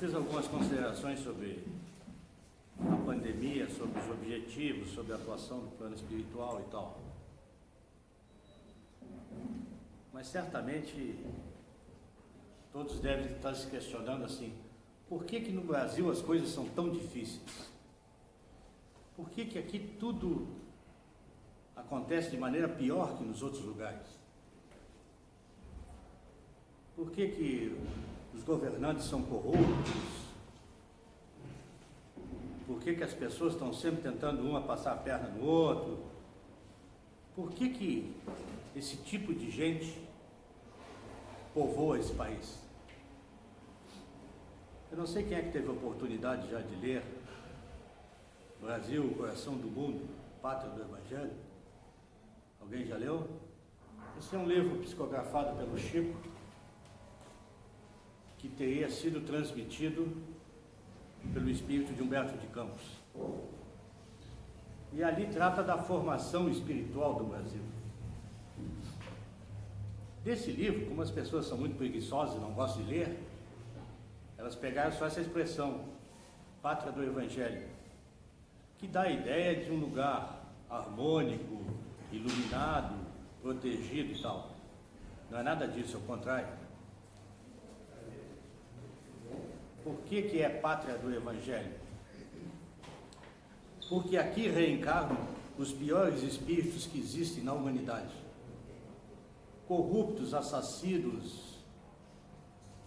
fiz algumas considerações sobre a pandemia, sobre os objetivos, sobre a atuação do plano espiritual e tal. Mas certamente todos devem estar se questionando assim, por que no Brasil as coisas são tão difíceis? Por que aqui tudo acontece de maneira pior que nos outros lugares? Por que os governantes são corruptos? Por que as pessoas estão sempre tentando uma passar a perna no outro? Por que esse tipo de gente povoa esse país? Eu não sei quem é que teve a oportunidade já de ler Brasil, o Coração do Mundo, Pátria do Evangelho. Alguém já leu? Esse é um livro psicografado pelo Chico, que teria sido transmitido pelo espírito de Humberto de Campos. E ali trata da formação espiritual do Brasil. Desse livro, como as pessoas são muito preguiçosas e não gostam de ler, elas pegaram só essa expressão, Pátria do Evangelho, que dá a ideia de um lugar harmônico, iluminado, protegido e tal. Não é nada disso, ao contrário. Por que é Pátria do Evangelho? Porque aqui reencarnam os piores espíritos que existem na humanidade. Corruptos, assassinos,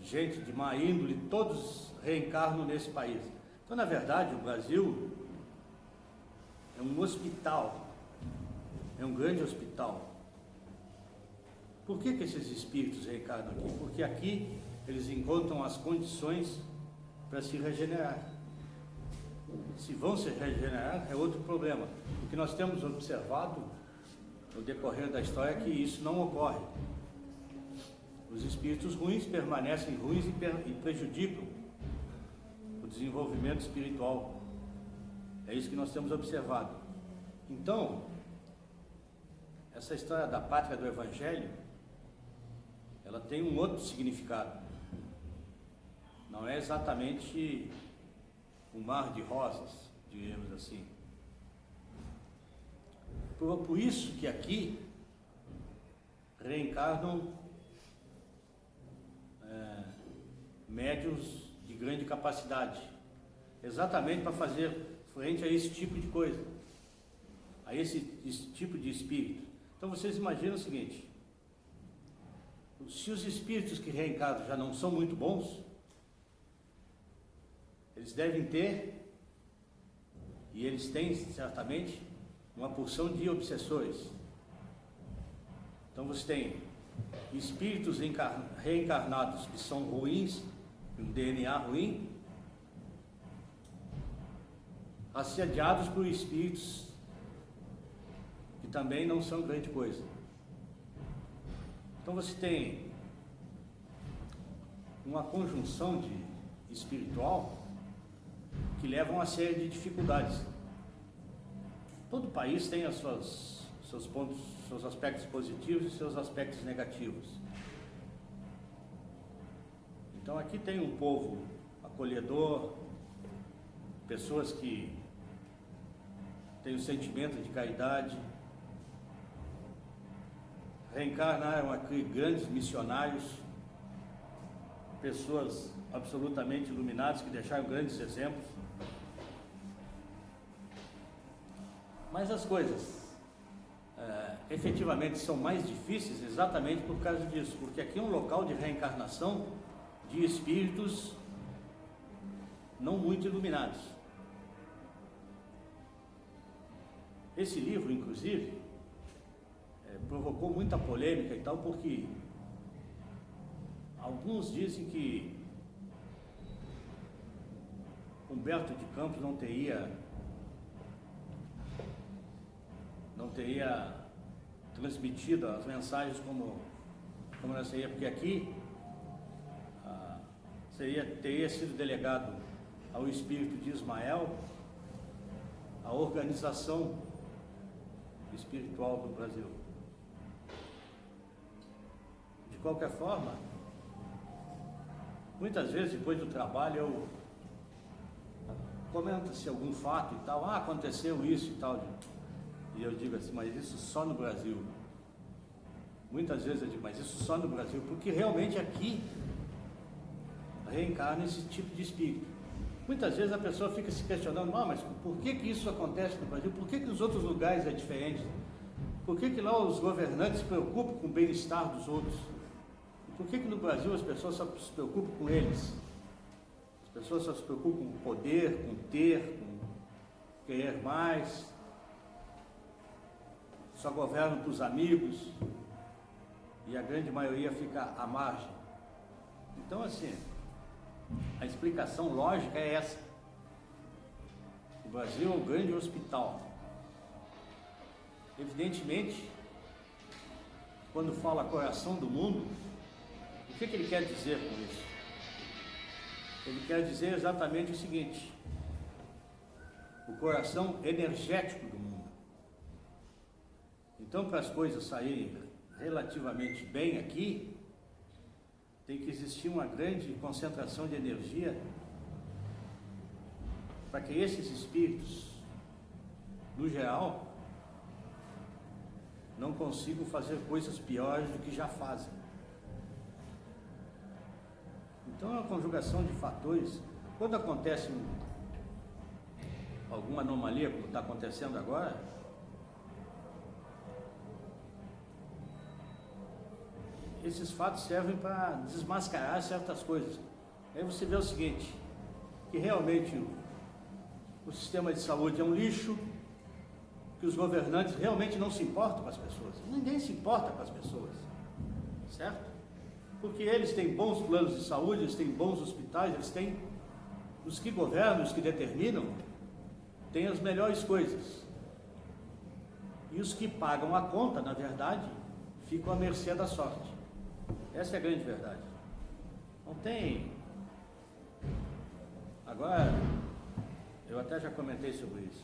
gente de má índole, todos reencarnam nesse país. Então, na verdade, o Brasil é um hospital, é um grande hospital. Por que esses espíritos reencarnam aqui? Porque aqui eles encontram as condições para se regenerar. Se vão se regenerar é outro problema. O que nós temos observado no decorrer da história é que isso não ocorre. Os espíritos ruins permanecem ruins e prejudicam o desenvolvimento espiritual. É isso que nós temos observado. Então, essa história da Pátria do Evangelho, ela tem um outro significado. Não é exatamente um mar de rosas, digamos assim. Por isso que aqui reencarnam médiuns de grande capacidade, exatamente para fazer frente a esse tipo de coisa, a esse tipo de espírito. Então vocês imaginam o seguinte, se os espíritos que reencarnam já não são muito bons, eles devem ter, e eles têm certamente, uma porção de obsessores. Então você tem espíritos reencarnados que são ruins, um DNA ruim, assediados por espíritos que também não são grande coisa. Então você tem uma conjunção de espiritual que leva a uma série de dificuldades. Todo país tem seus pontos, seus aspectos positivos e seus aspectos negativos. Então aqui tem um povo acolhedor, pessoas que têm o sentimento de caridade, reencarnaram aqui grandes missionários, pessoas absolutamente iluminadas que deixaram grandes exemplos. Mas as coisas efetivamente são mais difíceis exatamente por causa disso, porque aqui é um local de reencarnação de espíritos não muito iluminados. Esse livro, inclusive, provocou muita polêmica e tal, porque alguns dizem que Humberto de Campos não teria transmitido as mensagens como nós seria, porque aqui teria sido delegado ao espírito de Ismael a organização espiritual do Brasil. De qualquer forma, Muitas vezes, depois do trabalho, comenta-se algum fato e tal, aconteceu isso e tal. E eu digo assim, mas isso só no Brasil. Muitas vezes eu digo, mas isso só no Brasil, porque realmente aqui reencarna esse tipo de espírito. Muitas vezes a pessoa fica se questionando, mas por que isso acontece no Brasil? Por que nos outros lugares é diferente? Por que lá os governantes se preocupam com o bem-estar dos outros? Por que no Brasil as pessoas só se preocupam com eles? As pessoas só se preocupam com o poder, com ter, com querer mais, só governam para os amigos e a grande maioria fica à margem. Então, assim, a explicação lógica é essa. O Brasil é um grande hospital. Evidentemente, quando fala coração do mundo, o que ele quer dizer com isso? Ele quer dizer exatamente o seguinte: o coração energético do mundo. Então, para as coisas saírem relativamente bem aqui, tem que existir uma grande concentração de energia para que esses espíritos, no geral, não consigam fazer coisas piores do que já fazem. Então é uma conjugação de fatores. Quando acontece alguma anomalia, como está acontecendo agora, esses fatos servem para desmascarar certas coisas. Aí você vê o seguinte, que realmente o sistema de saúde é um lixo, que os governantes realmente não se importam com as pessoas. Ninguém se importa com as pessoas, certo? Porque eles têm bons planos de saúde, eles têm bons hospitais, eles têm, os que governam, os que determinam, têm as melhores coisas. E os que pagam a conta, na verdade, ficam à mercê da sorte. Essa é a grande verdade. Não tem... Agora, eu até já comentei sobre isso.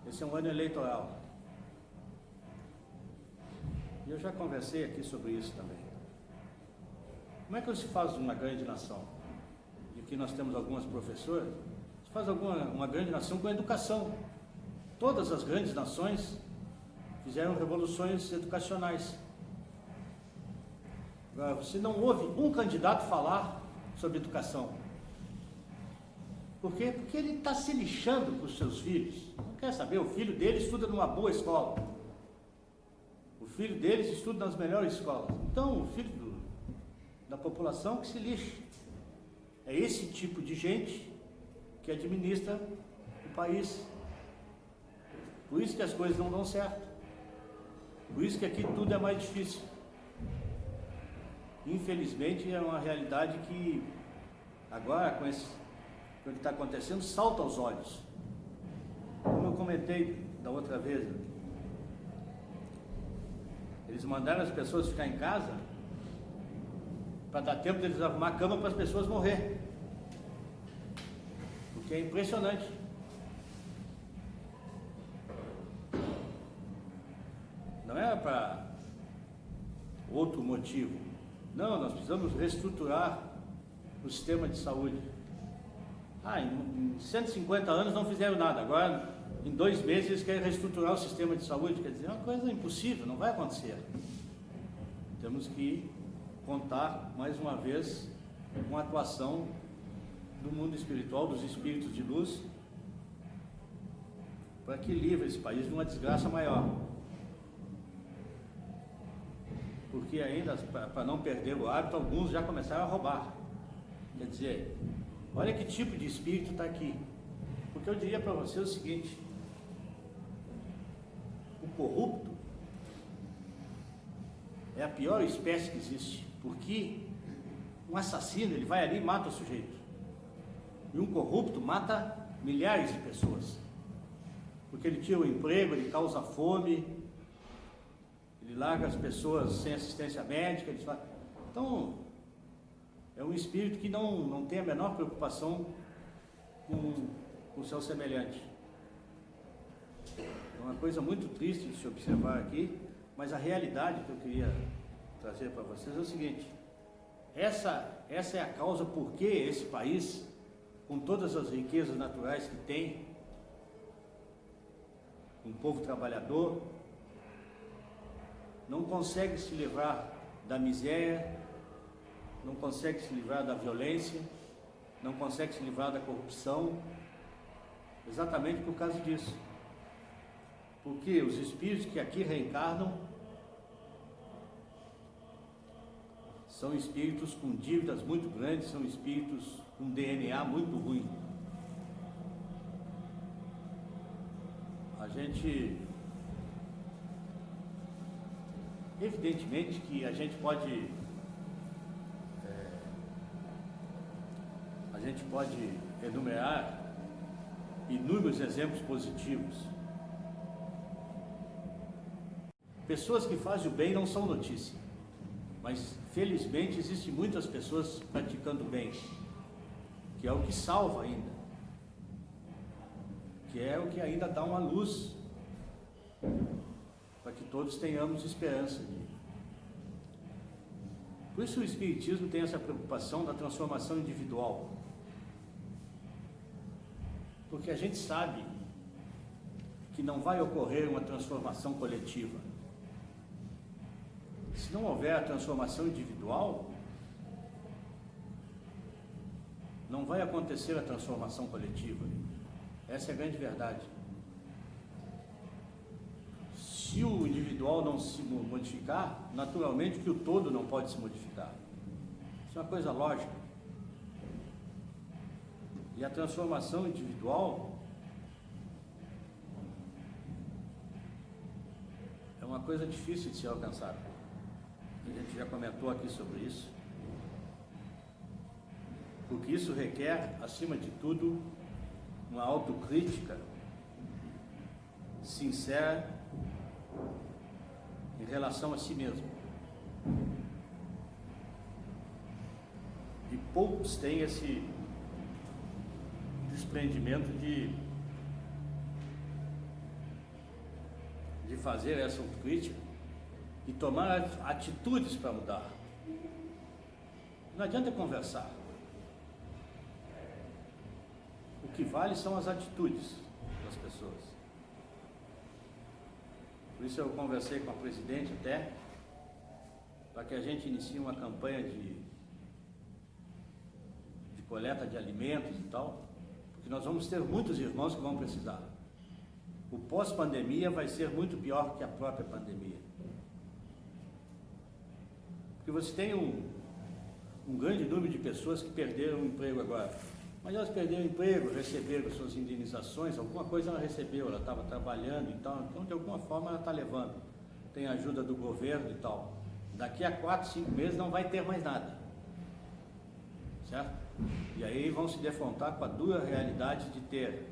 Esse é um ano eleitoral. E eu já conversei aqui sobre isso também. Como é que se faz uma grande nação? E aqui nós temos algumas professoras. Se faz uma grande nação com a educação. Todas as grandes nações fizeram revoluções educacionais. Agora, você não ouve um candidato falar sobre educação. Por quê? Porque ele está se lixando com os seus filhos. Não quer saber, o filho dele estuda numa boa escola. O filho deles estuda nas melhores escolas. Então, o filho da população que se lixe. É esse tipo de gente que administra o país. Por isso que as coisas não dão certo. Por isso que aqui tudo é mais difícil. Infelizmente é uma realidade que agora com o que está acontecendo salta aos olhos. Como eu comentei da outra vez, eles mandaram as pessoas ficar em casa para dar tempo deles arrumar a cama para as pessoas morrer. Porque é impressionante. Não era para outro motivo. Não, nós precisamos reestruturar o sistema de saúde. Em 150 anos não fizeram nada, agora em 2 meses eles querem reestruturar o sistema de saúde. Quer dizer, é uma coisa impossível, não vai acontecer. Temos que contar mais uma vez com a atuação do mundo espiritual, dos espíritos de luz, para que livre esse país de uma desgraça maior. Porque ainda, para não perder o hábito, alguns já começaram a roubar. Quer dizer, olha que tipo de espírito está aqui. Porque eu diria para você o seguinte: o corrupto é a pior espécie que existe. Porque um assassino, ele vai ali e mata o sujeito. E um corrupto mata milhares de pessoas. Porque ele tira o emprego, ele causa fome, ele larga as pessoas sem assistência médica. Então, é um espírito que não tem a menor preocupação com o seu semelhante. É uma coisa muito triste de se observar aqui, mas a realidade que eu queria trazer para vocês é o seguinte: essa é a causa por que esse país, com todas as riquezas naturais que tem, um povo trabalhador, não consegue se livrar da miséria, não consegue se livrar da violência, não consegue se livrar da corrupção, exatamente por causa disso. Porque os espíritos que aqui reencarnam são espíritos com dívidas muito grandes, são espíritos com DNA muito ruim. A gente, evidentemente que a gente pode enumerar inúmeros exemplos positivos. Pessoas que fazem o bem não são notícia, mas felizmente existem muitas pessoas praticando bem, que é o que salva ainda, que é o que ainda dá uma luz para que todos tenhamos esperança. Por isso o Espiritismo tem essa preocupação da transformação individual, porque a gente sabe que não vai ocorrer uma transformação coletiva. Se não houver a transformação individual, não vai acontecer a transformação coletiva. Essa é a grande verdade. Se o individual não se modificar, naturalmente que o todo não pode se modificar. Isso é uma coisa lógica. E a transformação individual é uma coisa difícil de ser alcançada. A gente já comentou aqui sobre isso. Porque isso requer, acima de tudo, uma autocrítica sincera em relação a si mesmo. E poucos têm esse desprendimento de fazer essa autocrítica e tomar atitudes para mudar. Não adianta conversar. O que vale são as atitudes das pessoas. Por isso eu conversei com a presidente até, para que a gente inicie uma campanha de coleta de alimentos e tal, porque nós vamos ter muitos irmãos que vão precisar. O pós-pandemia vai ser muito pior que a própria pandemia. Porque você tem um grande número de pessoas que perderam o emprego agora. Mas elas perderam o emprego, receberam suas indenizações, alguma coisa ela recebeu, ela estava trabalhando e tal, então de alguma forma ela está levando. Tem ajuda do governo e tal. Daqui a 4, 5 meses não vai ter mais nada. Certo? E aí vão se defrontar com a dura realidade de ter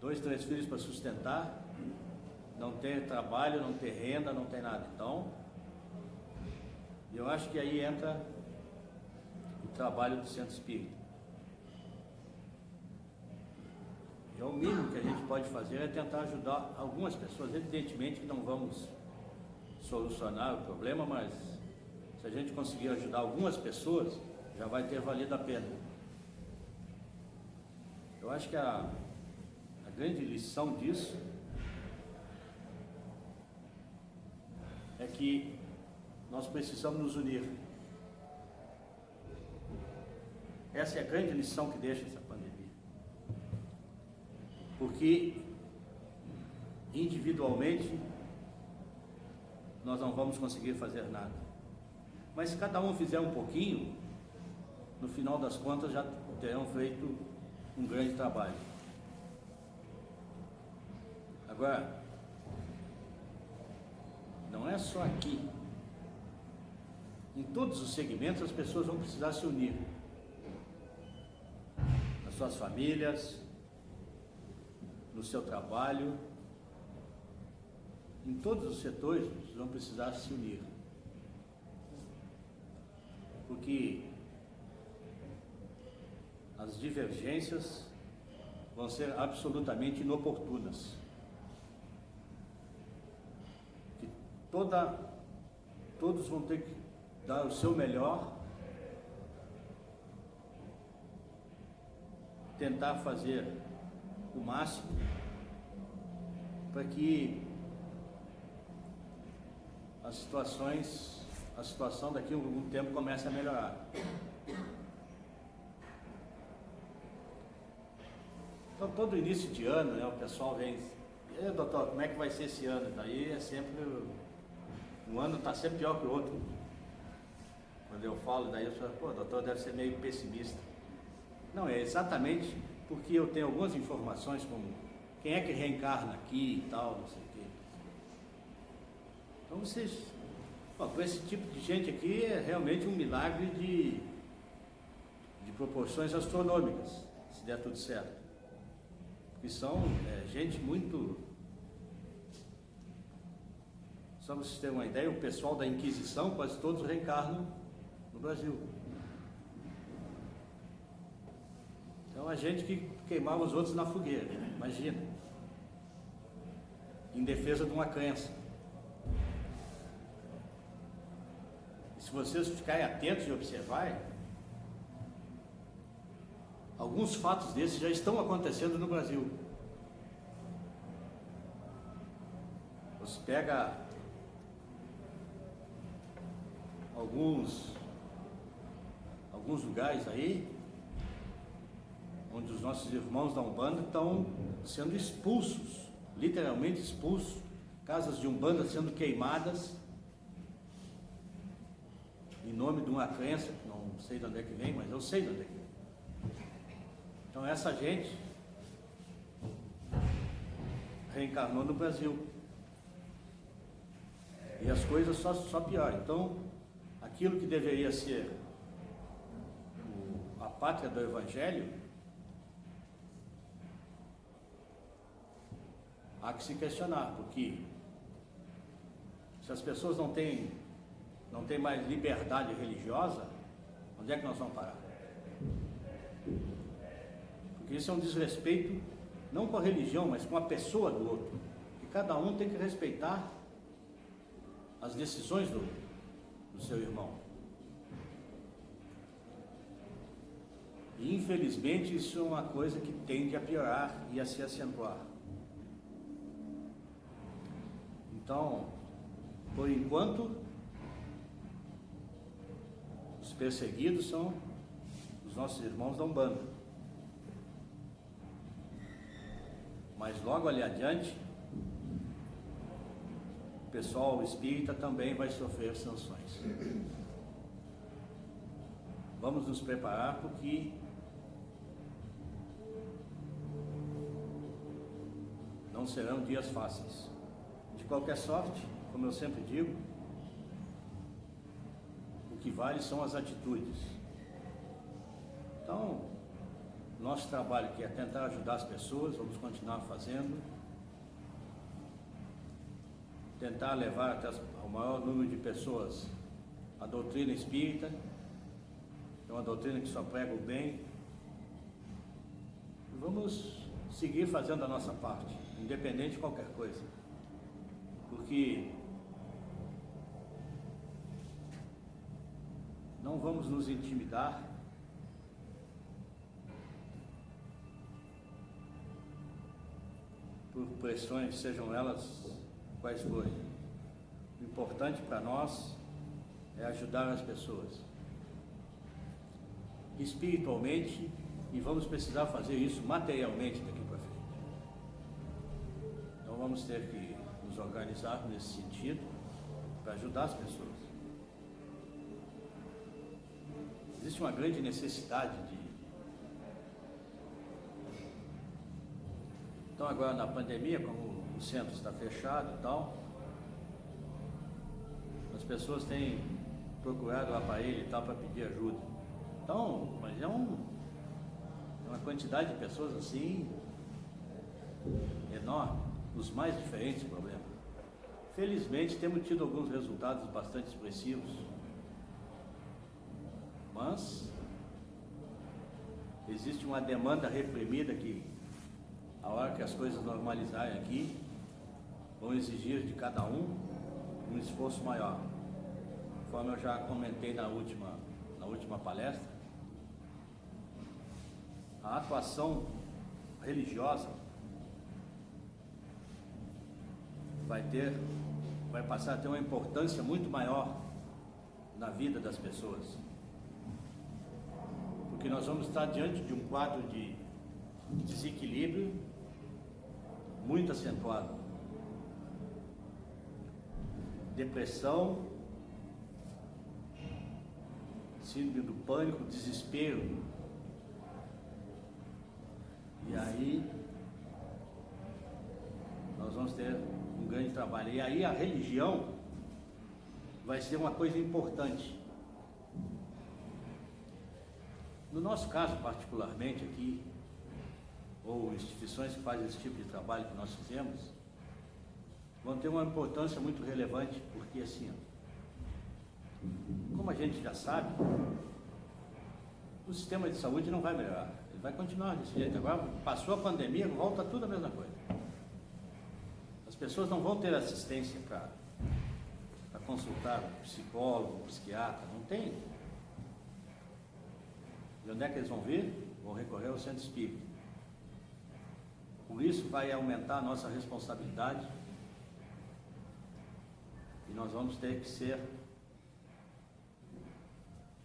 2, 3 filhos para sustentar, não ter trabalho, não ter renda, não ter nada. Então, eu acho que aí entra o trabalho do Centro Espírita. E o mínimo que a gente pode fazer é tentar ajudar algumas pessoas. Evidentemente que não vamos solucionar o problema, mas se a gente conseguir ajudar algumas pessoas, já vai ter valido a pena. Eu acho que a grande lição disso é que nós precisamos nos unir. Essa é a grande lição que deixa essa pandemia. Porque individualmente nós não vamos conseguir fazer nada. Mas se cada um fizer um pouquinho, no final das contas já terão feito um grande trabalho. Agora, não é só aqui. Em todos os segmentos as pessoas vão precisar se unir. Nas suas famílias, no seu trabalho, em todos os setores vão precisar se unir. Porque as divergências vão ser absolutamente inoportunas. Que todos vão ter que dar o seu melhor tentar fazer o máximo para que a situação daqui a algum tempo comece a melhorar. Então, todo início de ano, né, o pessoal vem, e aí, doutor, como é que vai ser esse ano? Daí é sempre, um ano está sempre pior que o outro. Quando eu falo, daí eu falo, pô, doutor, deve ser meio pessimista. Não, é exatamente porque eu tenho algumas informações, como quem é que reencarna aqui e tal, não sei o quê. Então vocês, com esse tipo de gente aqui é realmente um milagre de proporções astronômicas, se der tudo certo. Porque são gente muito... Só para vocês terem uma ideia, o pessoal da Inquisição, quase todos reencarnam no Brasil. Então a gente que queimava os outros na fogueira, imagina. Em defesa de uma crença. E se vocês ficarem atentos e observarem, alguns fatos desses já estão acontecendo no Brasil. Você pega alguns lugares aí, onde os nossos irmãos da Umbanda estão sendo expulsos, literalmente expulsos, casas de Umbanda sendo queimadas, em nome de uma crença, que não sei de onde é que vem, mas eu sei de onde é que vem. Então essa gente reencarnou no Brasil. E as coisas só pioram. Então, aquilo que deveria ser a pátria do Evangelho, há que se questionar, porque se as pessoas não têm mais liberdade religiosa, onde é que nós vamos parar? Porque isso é um desrespeito, não com a religião, mas com a pessoa do outro. E cada um tem que respeitar as decisões do seu irmão. E infelizmente isso é uma coisa que tende a piorar e a se acentuar. Então, por enquanto, os perseguidos são os nossos irmãos da Umbanda. Mas logo ali adiante, o pessoal espírita também vai sofrer sanções. Vamos nos preparar porque não serão dias fáceis. De qualquer sorte, como eu sempre digo, o que vale são as atitudes. Então, nosso trabalho que é tentar ajudar as pessoas, vamos continuar fazendo, tentar levar até ao maior número de pessoas a doutrina espírita, é uma doutrina que só prega o bem. E vamos seguir fazendo a nossa parte, independente de qualquer coisa, porque não vamos nos intimidar por pressões, sejam elas quais forem. O importante para nós é ajudar as pessoas espiritualmente, e vamos precisar fazer isso materialmente daqui para frente. Então vamos ter que nos organizar nesse sentido para ajudar as pessoas. Existe uma grande necessidade de... Então agora na pandemia, como o centro está fechado e tal, as pessoas têm procurado o aparelho e tal para pedir ajuda. Então, mas é uma quantidade de pessoas assim enorme, os mais diferentes problemas. Felizmente temos tido alguns resultados bastante expressivos, mas existe uma demanda reprimida que, a hora que as coisas normalizarem aqui, vão exigir de cada um esforço maior. Conforme eu já comentei na última palestra, a atuação religiosa vai passar a ter uma importância muito maior na vida das pessoas. Porque nós vamos estar diante de um quadro de desequilíbrio muito acentuado. Depressão, síndrome do pânico, desespero. E aí nós vamos ter um grande trabalho. E aí a religião vai ser uma coisa importante. No nosso caso, particularmente aqui, ou instituições que fazem esse tipo de trabalho que nós fizemos, vão ter uma importância muito relevante, porque assim, como a gente já sabe, o sistema de saúde não vai melhorar, ele vai continuar desse jeito. Agora, passou a pandemia, volta tudo a mesma coisa. As pessoas não vão ter assistência para consultar um psicólogo, um psiquiatra, não tem. De onde é que eles vão vir? Vão recorrer ao centro espírita. Por isso vai aumentar a nossa responsabilidade e nós vamos ter que ser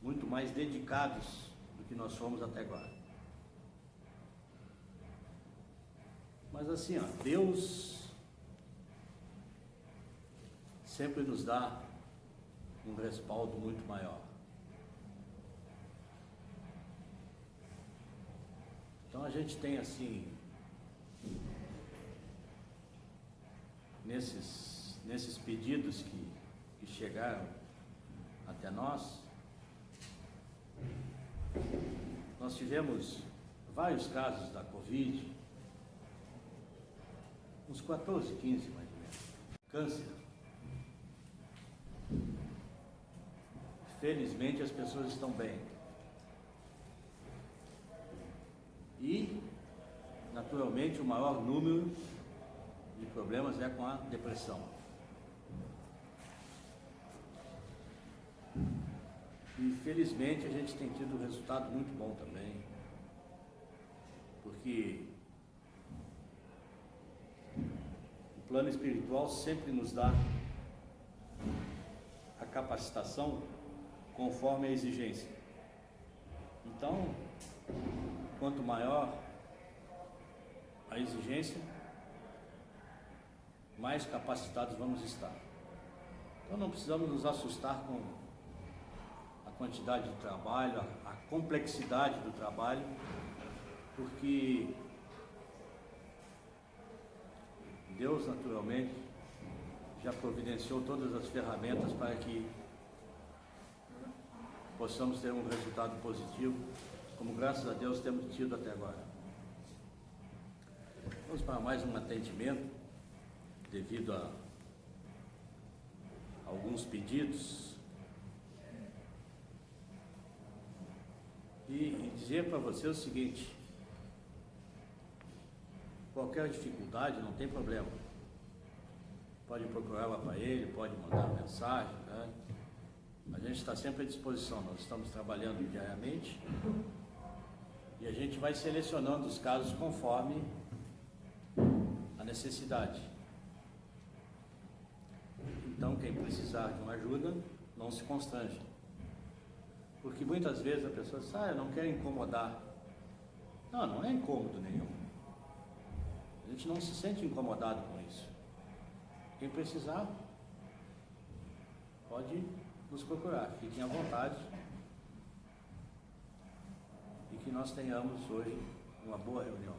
muito mais dedicados do que nós fomos até agora. Mas assim, Deus sempre nos dá um respaldo muito maior. Então a gente tem assim, nesses pedidos que chegaram até nós tivemos vários casos da Covid, uns 14, 15 mais ou menos. Câncer. Felizmente as pessoas estão bem. E, naturalmente, o maior número de problemas é com a depressão. E, felizmente, a gente tem tido um resultado muito bom também, porque o plano espiritual sempre nos dá a capacitação conforme a exigência. Então, quanto maior a exigência, mais capacitados vamos estar. Então não precisamos nos assustar com a quantidade de trabalho, a complexidade do trabalho, porque Deus naturalmente já providenciou todas as ferramentas para que possamos ter um resultado positivo, como graças a Deus temos tido até agora. Vamos para mais um atendimento, devido a alguns pedidos, e dizer para você o seguinte: qualquer dificuldade, não tem problema, pode procurar o aparelho, pode mandar mensagem, né? A gente está sempre à disposição, nós estamos trabalhando diariamente e a gente vai selecionando os casos conforme a necessidade. Então, quem precisar de uma ajuda, não se constrange, porque muitas vezes a pessoa diz: eu não quero incomodar. Não, não é incômodo nenhum. A gente não se sente incomodado com isso. Quem precisar, pode nos procurar, fiquem à vontade, e que nós tenhamos hoje uma boa reunião.